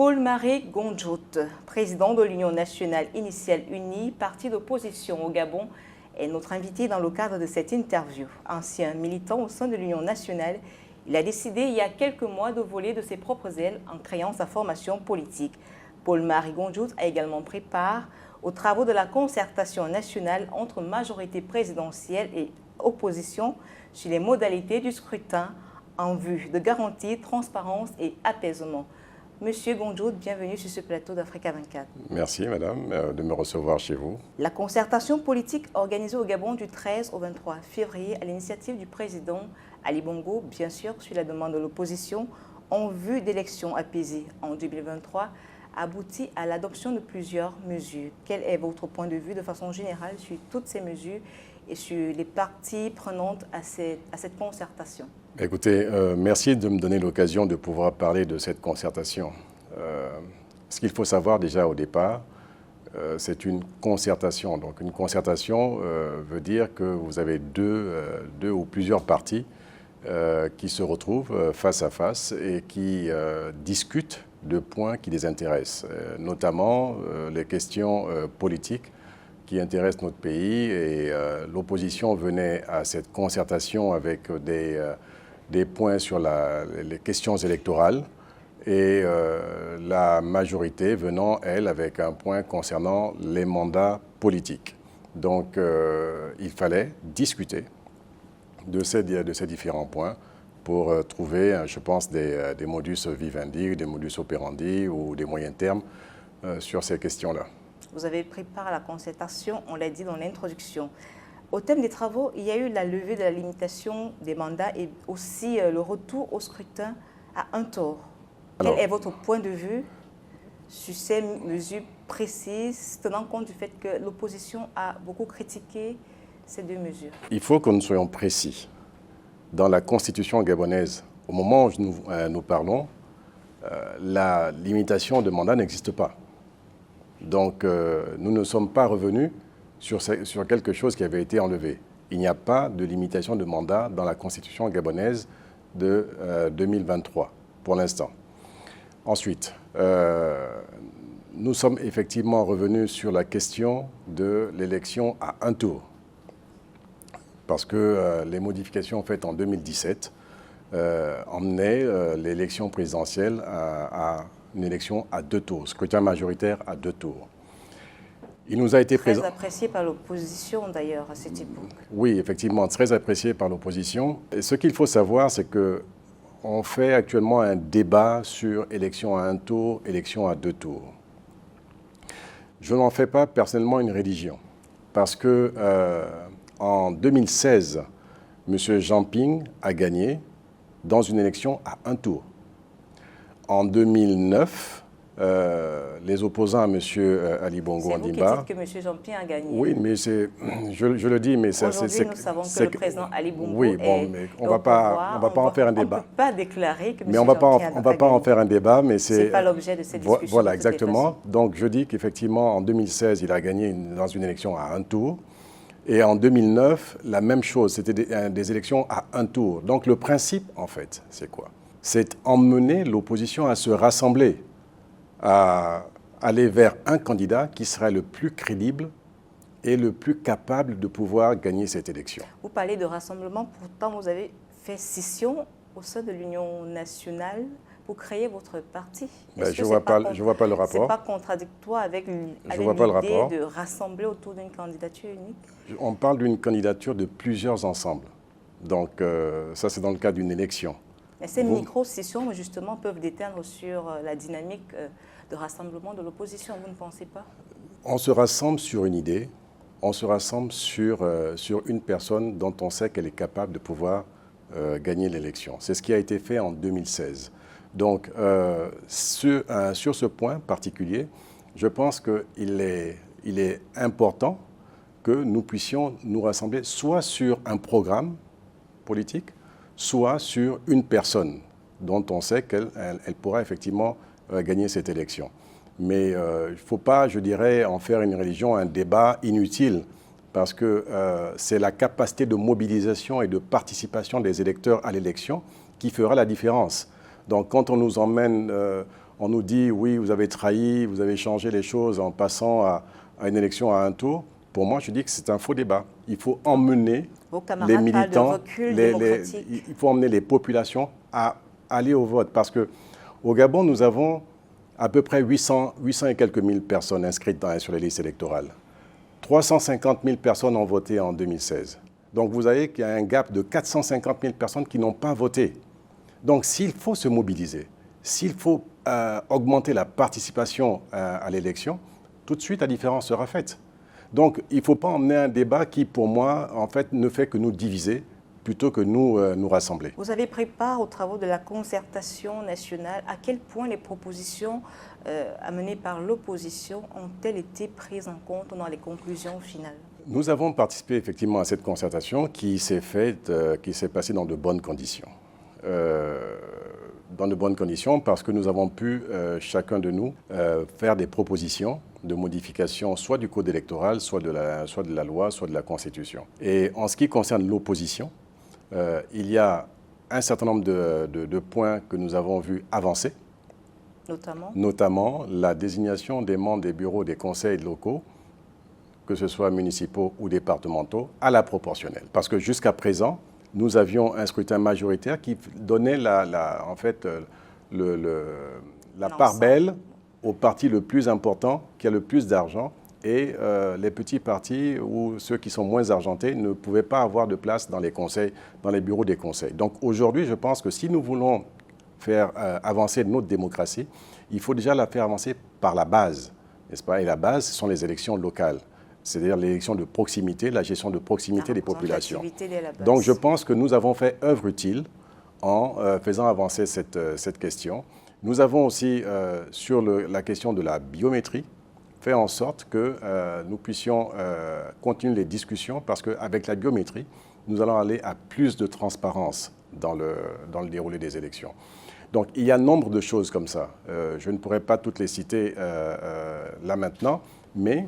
Paul-Marie Gondjout, président de l'Union nationale initiale unie, parti d'opposition au Gabon, est notre invité dans le cadre de cette interview. Ancien militant au sein de l'Union nationale, il a décidé il y a quelques mois de voler de ses propres ailes en créant sa formation politique. Paul-Marie Gondjout a également pris part aux travaux de la concertation nationale entre majorité présidentielle et opposition sur les modalités du scrutin en vue de garantir transparence et apaisement. Monsieur Gondjout, bienvenue sur ce plateau d'Africa 24. Merci madame de me recevoir chez vous. La concertation politique organisée au Gabon du 13 au 23 février à l'initiative du président Ali Bongo, bien sûr sur la demande de l'opposition, en vue d'élections apaisées en 2023, aboutit à l'adoption de plusieurs mesures. Quel est votre point de vue de façon générale sur toutes ces mesures et sur les parties prenantes à cette concertation? Écoutez, merci de me donner l'occasion de pouvoir parler de cette concertation. Ce qu'il faut savoir déjà au départ, c'est une concertation. Donc une concertation veut dire que vous avez deux ou plusieurs parties qui se retrouvent face à face et qui discutent de points qui les intéressent, notamment les questions politiques qui intéressent notre pays. Et l'opposition venait à cette concertation avec des points sur les questions électorales et la majorité venant, elle, avec un point concernant les mandats politiques. Donc, il fallait discuter de ces différents points pour trouver, je pense, des modus vivendi, des modus operandi ou des moyens termes sur ces questions-là. Vous avez pris part à la concertation, on l'a dit dans l'introduction. Au thème des travaux, il y a eu la levée de la limitation des mandats et aussi le retour au scrutin à un tour. Quel est votre point de vue sur ces mesures précises, tenant compte du fait que l'opposition a beaucoup critiqué ces deux mesures? Il faut que nous soyons précis. Dans la constitution gabonaise, au moment où nous parlons, la limitation de mandat n'existe pas. Donc, nous ne sommes pas revenus sur quelque chose qui avait été enlevé. Il n'y a pas de limitation de mandat dans la constitution gabonaise de 2023, pour l'instant. Ensuite, nous sommes effectivement revenus sur la question de l'élection à un tour. Parce que les modifications faites en 2017 emmenaient l'élection présidentielle à une élection à deux tours, scrutin majoritaire à deux tours. Il nous a été très apprécié par l'opposition d'ailleurs à cette époque. Oui, effectivement, très apprécié par l'opposition. Et ce qu'il faut savoir, c'est qu'on fait actuellement un débat sur élection à un tour, élection à deux tours. Je n'en fais pas personnellement une religion, parce que en 2016, M. Jean Ping a gagné dans une élection à un tour. En 2009, les opposants à M. Ali Bongo Ondimba... C'est vous qui dites que M. Jean Ping a gagné. Oui, mais je le dis, mais c'est... Aujourd'hui, nous savons que le président Ali Bongo oui, bon, mais on ne va pas en faire un débat. On ne peut pas déclarer que M. Mais on ne va pas en faire un débat, mais c'est... Ce n'est pas l'objet de cette discussion. Voilà, exactement. Donc, je dis qu'effectivement, en 2016, il a gagné dans une élection à un tour. Et en 2009, la même chose, c'était des élections à un tour. Donc, le principe, en fait, c'est quoi? C'est emmener l'opposition à se rassembler, à aller vers un candidat qui serait le plus crédible et le plus capable de pouvoir gagner cette élection. Vous parlez de rassemblement, pourtant vous avez fait scission au sein de l'Union nationale pour créer votre parti. Je ne vois pas le rapport. Ce n'est pas contradictoire avec l'idée de rassembler autour d'une candidature unique? On parle d'une candidature de plusieurs ensembles. Donc ça, c'est dans le cadre d'une élection. Mais ces micro-scissions, justement, peuvent déteindre sur la dynamique de rassemblement de l'opposition, vous ne pensez pas? On se rassemble sur une idée, on se rassemble sur une personne dont on sait qu'elle est capable de pouvoir gagner l'élection. C'est ce qui a été fait en 2016. Donc, sur ce point particulier, je pense qu'il est important que nous puissions nous rassembler soit sur un programme politique, soit sur une personne dont on sait qu'elle pourra effectivement gagner cette élection. Mais il ne faut pas, je dirais, en faire une religion, un débat inutile, parce que c'est la capacité de mobilisation et de participation des électeurs à l'élection qui fera la différence. Donc quand on nous emmène on nous dit oui, vous avez trahi, vous avez changé les choses en passant à une élection à un tour. Pour moi, je dis que c'est un faux débat. Il faut emmener les militants, il faut emmener les populations à aller au vote. Parce qu'au Gabon, nous avons à peu près 800 et quelques mille personnes inscrites sur les listes électorales. 350 000 personnes ont voté en 2016. Donc vous voyez qu'il y a un gap de 450 000 personnes qui n'ont pas voté. Donc s'il faut se mobiliser, s'il faut augmenter la participation à l'élection, tout de suite la différence sera faite. Donc il ne faut pas emmener un débat qui, pour moi, en fait, ne fait que nous diviser plutôt que nous rassembler. Vous avez pris part aux travaux de la concertation nationale. À quel point les propositions amenées par l'opposition ont-elles été prises en compte dans les conclusions finales? Nous avons participé effectivement à cette concertation qui s'est passée dans de bonnes conditions. Dans de bonnes conditions parce que nous avons pu, chacun de nous, faire des propositions de modification soit du code électoral, soit de la loi, soit de la Constitution. Et en ce qui concerne l'opposition, il y a un certain nombre de points que nous avons vus avancer, notamment la désignation des membres des bureaux des conseils locaux, que ce soit municipaux ou départementaux, à la proportionnelle. Parce que jusqu'à présent, nous avions un scrutin majoritaire qui donnait la part belle au parti le plus important, qui a le plus d'argent, et les petits partis ou ceux qui sont moins argentés ne pouvaient pas avoir de place dans les conseils, dans les bureaux des conseils. Donc aujourd'hui, je pense que si nous voulons faire avancer notre démocratie, il faut déjà la faire avancer par la base, n'est-ce pas? Et la base, ce sont les élections locales. C'est-à-dire l'élection de proximité, la gestion de proximité des populations. Donc je pense que nous avons fait œuvre utile en faisant avancer cette question. Nous avons aussi, sur la question de la biométrie, fait en sorte que nous puissions continuer les discussions parce qu'avec la biométrie, nous allons aller à plus de transparence dans le déroulé des élections. Donc il y a nombre de choses comme ça. Je ne pourrais pas toutes les citer là maintenant, mais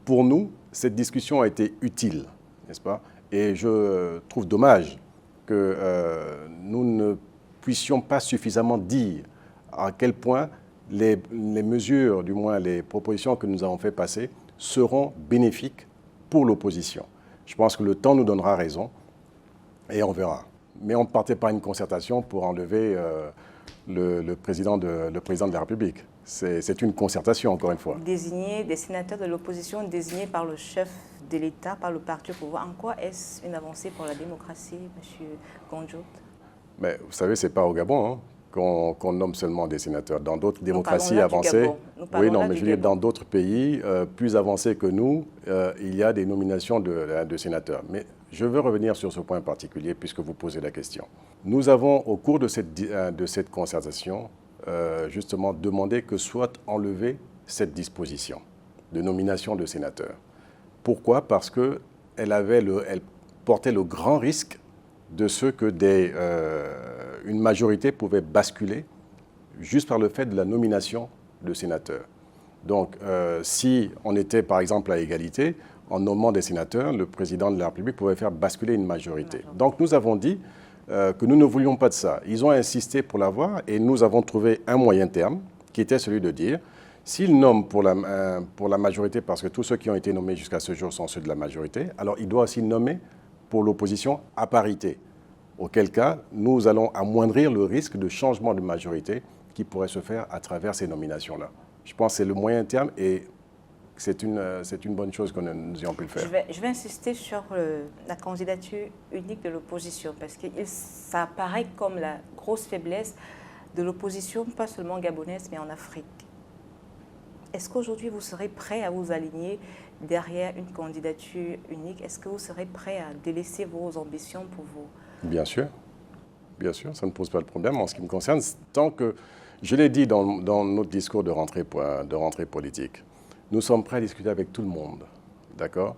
pour nous, cette discussion a été utile, n'est-ce pas? Et je trouve dommage que nous ne puissions pas suffisamment dire à quel point les mesures, du moins les propositions que nous avons fait passer, seront bénéfiques pour l'opposition. Je pense que le temps nous donnera raison et on verra. Mais on ne partait pas à une concertation pour enlever le président de la République. C'est une concertation, encore une fois. Désigner des sénateurs de l'opposition désignés par le chef de l'État, par le parti au pouvoir, en quoi est-ce une avancée pour la démocratie, M. Gondjout? Mais vous savez, ce n'est pas au Gabon qu'on nomme seulement des sénateurs. Dans d'autres démocraties avancées, oui, non, mais je veux dire, dans d'autres pays plus avancés que nous, il y a des nominations de sénateurs. Mais je veux revenir sur ce point particulier puisque vous posez la question. Nous avons, au cours de cette concertation, justement demandé que soit enlevée cette disposition de nomination de sénateurs. Pourquoi? Parce qu'elle portait le grand risque de ce que une majorité pouvait basculer juste par le fait de la nomination de sénateurs. Donc, si on était par exemple à égalité, en nommant des sénateurs, le président de la République pouvait faire basculer une majorité. Donc, nous avons dit que nous ne voulions pas de ça. Ils ont insisté pour l'avoir et nous avons trouvé un moyen terme qui était celui de dire s'ils nomment pour la majorité, parce que tous ceux qui ont été nommés jusqu'à ce jour sont ceux de la majorité, alors il doit aussi nommer pour l'opposition à parité. Auquel cas, nous allons amoindrir le risque de changement de majorité qui pourrait se faire à travers ces nominations-là. Je pense que c'est le moyen terme et c'est une bonne chose que nous ayons pu le faire. Je vais insister sur la candidature unique de l'opposition parce que ça apparaît comme la grosse faiblesse de l'opposition, pas seulement gabonaise, mais en Afrique. Est-ce qu'aujourd'hui vous serez prêt à vous aligner derrière une candidature unique? Est-ce que vous serez prêt à délaisser vos ambitions pour vous? Bien sûr, ça ne pose pas de problème en ce qui me concerne. Tant que, je l'ai dit dans notre discours de rentrée politique, nous sommes prêts à discuter avec tout le monde, d'accord?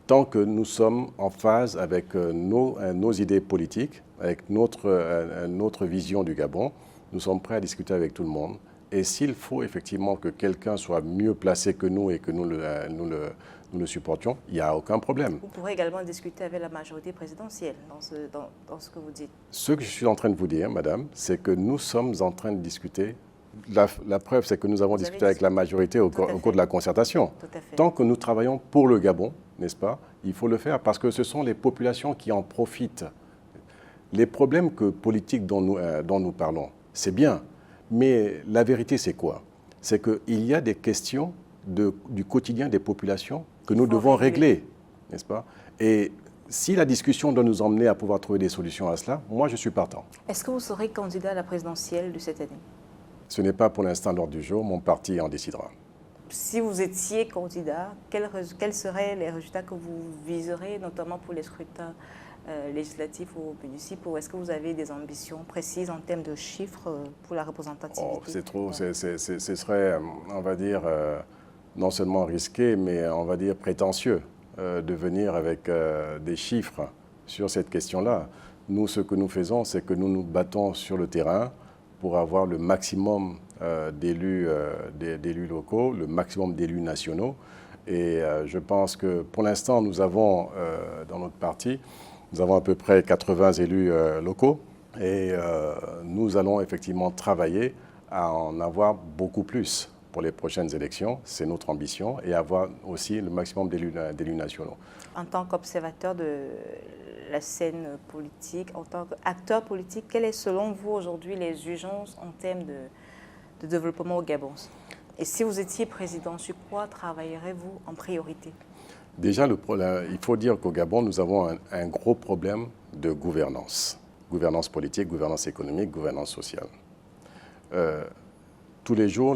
Tant que nous sommes en phase avec nos idées politiques, avec notre vision du Gabon, nous sommes prêts à discuter avec tout le monde. Et s'il faut effectivement que quelqu'un soit mieux placé que nous et que nous le supportions, il n'y a aucun problème. Vous pourrez également discuter avec la majorité présidentielle dans ce que vous dites. Ce que je suis en train de vous dire, madame, c'est que nous sommes en train de discuter La preuve, c'est que nous avons discuté avec la majorité au cours de la concertation. Tout à fait. Tant que nous travaillons pour le Gabon, n'est-ce pas, il faut le faire parce que ce sont les populations qui en profitent. Les problèmes politiques dont nous parlons, c'est bien, mais la vérité, c'est quoi? C'est qu'il y a des questions du quotidien des populations que nous devons régler, n'est-ce pas? Et si la discussion doit nous emmener à pouvoir trouver des solutions à cela, moi, je suis partant. Est-ce que vous serez candidat à la présidentielle de cette année? Ce n'est pas pour l'instant l'ordre du jour, mon parti en décidera. Si vous étiez candidat, quels seraient les résultats que vous viserez, notamment pour les scrutins législatifs ou municipaux? Ou est-ce que vous avez des ambitions précises en termes de chiffres pour la représentativité? C'est trop, ce serait, on va dire, non seulement risqué, mais on va dire prétentieux de venir avec des chiffres sur cette question-là. Nous, ce que nous faisons, c'est que nous nous battons sur le terrain pour avoir le maximum d'élus locaux, le maximum d'élus nationaux. Et je pense que pour l'instant, nous avons dans notre parti, nous avons à peu près 80 élus locaux et nous allons effectivement travailler à en avoir beaucoup plus pour les prochaines élections. C'est notre ambition et avoir aussi le maximum d'élus nationaux. En tant qu'observateur de la scène politique, en tant qu'acteur politique, quelles sont selon vous aujourd'hui les urgences en termes de développement au Gabon? Et si vous étiez président, sur quoi travaillerez-vous en priorité? Déjà, il faut dire qu'au Gabon, nous avons un gros problème de gouvernance. Gouvernance politique, gouvernance économique, gouvernance sociale. Tous les jours,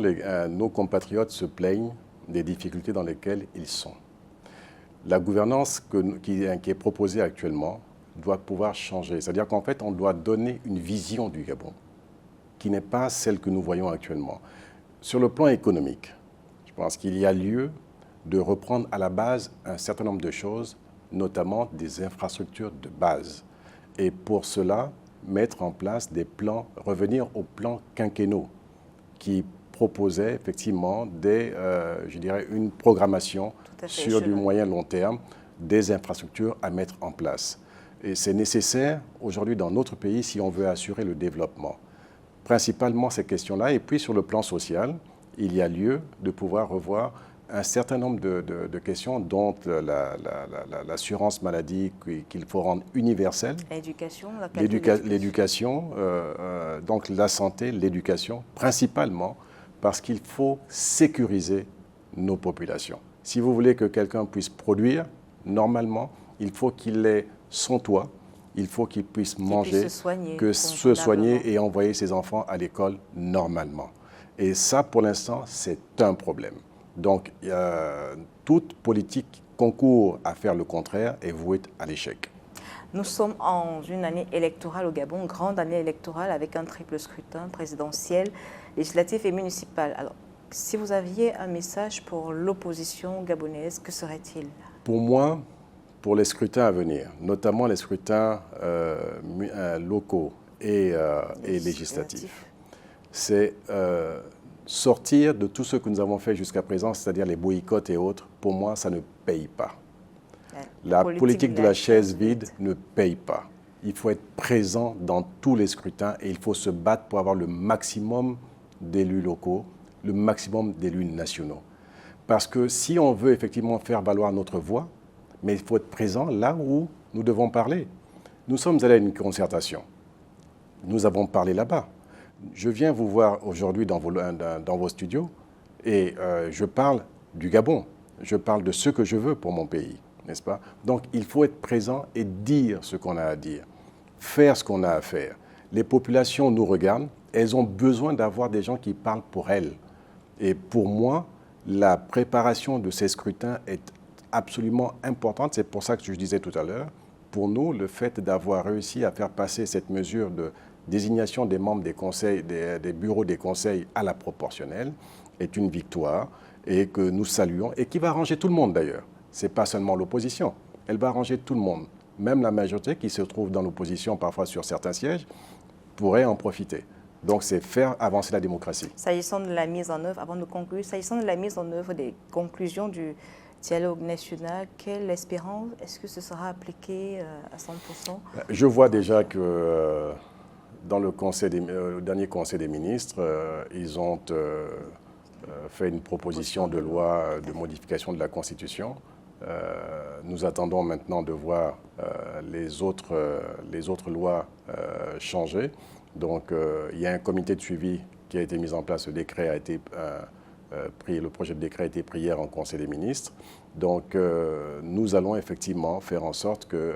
nos compatriotes se plaignent des difficultés dans lesquelles ils sont. La gouvernance qui est proposée actuellement doit pouvoir changer. C'est-à-dire qu'en fait, on doit donner une vision du Gabon qui n'est pas celle que nous voyons actuellement. Sur le plan économique, je pense qu'il y a lieu de reprendre à la base un certain nombre de choses, notamment des infrastructures de base. Et pour cela, mettre en place des plans, revenir aux plans quinquennaux qui proposaient effectivement je dirais, une programmation sur du moyen long terme, des infrastructures à mettre en place. Et c'est nécessaire aujourd'hui dans notre pays si on veut assurer le développement. Principalement ces questions-là. Et puis sur le plan social, il y a lieu de pouvoir revoir un certain nombre de questions, dont l'assurance maladie qu'il faut rendre universelle. L'éducation, donc la santé, l'éducation, principalement parce qu'il faut sécuriser nos populations. Si vous voulez que quelqu'un puisse produire, normalement, il faut qu'il ait son toit, il faut qu'il puisse manger, se soigner et envoyer ses enfants à l'école normalement. Et ça, pour l'instant, c'est un problème. Donc, toute politique concourt à faire le contraire et vouée à l'échec. Nous sommes en une année électorale au Gabon, grande année électorale avec un triple scrutin présidentiel, législatif et municipal. Alors, si vous aviez un message pour l'opposition gabonaise, que serait-il? Pour moi, pour les scrutins à venir, notamment les scrutins locaux et législatifs, c'est sortir de tout ce que nous avons fait jusqu'à présent, c'est-à-dire les boycotts et autres. Pour moi, ça ne paye pas. La politique de la chaise vide ne paye pas. Il faut être présent dans tous les scrutins et il faut se battre pour avoir le maximum d'élus locaux, le maximum d'élus nationaux. Parce que si on veut effectivement faire valoir notre voix, mais il faut être présent là où nous devons parler. Nous sommes allés à une concertation. Nous avons parlé là-bas. Je viens vous voir aujourd'hui dans vos studios et je parle du Gabon. Je parle de ce que je veux pour mon pays, n'est-ce pas? Donc, il faut être présent et dire ce qu'on a à dire, faire ce qu'on a à faire. Les populations nous regardent, elles ont besoin d'avoir des gens qui parlent pour elles. Et pour moi, la préparation de ces scrutins est absolument importante. C'est pour ça que je disais tout à l'heure, pour nous, le fait d'avoir réussi à faire passer cette mesure de désignation des membres des conseils, des bureaux des conseils à la proportionnelle est une victoire et que nous saluons et qui va arranger tout le monde d'ailleurs. Ce n'est pas seulement l'opposition, elle va arranger tout le monde. Même la majorité qui se trouve dans l'opposition parfois sur certains sièges pourrait en profiter. Donc c'est faire avancer la démocratie. S'agissant de la mise en œuvre, avant de conclure, s'agissant de la mise en œuvre des conclusions du dialogue national, quelle espérance? Est-ce que ce sera appliqué à 100%? Je vois déjà que dans le dernier Conseil des ministres, ils ont fait une proposition de loi de modification de la Constitution. Nous attendons maintenant de voir les autres lois changer. Donc, il y a un comité de suivi qui a été mis en place. Le décret a été le projet de décret a été pris hier en Conseil des ministres. Donc, nous allons effectivement faire en sorte que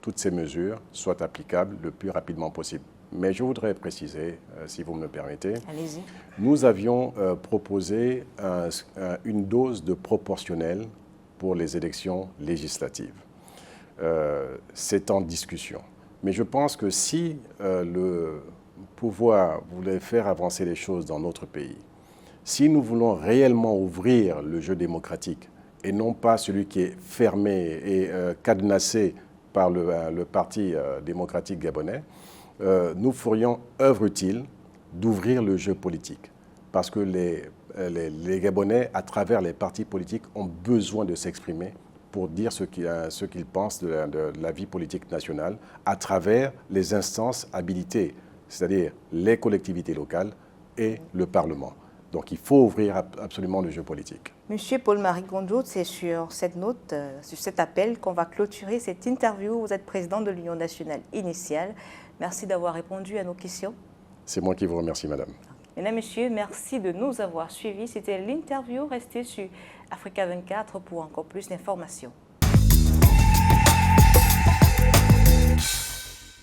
toutes ces mesures soient applicables le plus rapidement possible. Mais je voudrais préciser, si vous me le permettez, allez-y. Nous avions proposé une dose de proportionnel pour les élections législatives. C'est en discussion. Mais je pense que si le pouvoir voulait faire avancer les choses dans notre pays, si nous voulons réellement ouvrir le jeu démocratique et non pas celui qui est fermé et cadenassé par le Parti démocratique gabonais, nous ferions œuvre utile d'ouvrir le jeu politique. Parce que les Gabonais, à travers les partis politiques, ont besoin de s'exprimer pour dire ce qu'ils pensent de la vie politique nationale à travers les instances habilitées, c'est-à-dire les collectivités locales et le Parlement. Donc il faut ouvrir absolument le jeu politique. Monsieur Paul-Marie Gondjout, c'est sur cette note, sur cet appel qu'on va clôturer cette interview. Vous êtes président de l'Union nationale initiale. Merci d'avoir répondu à nos questions. C'est moi qui vous remercie, madame. Mesdames, Messieurs, merci de nous avoir suivis. C'était l'interview. Restez sur Africa 24 pour encore plus d'informations.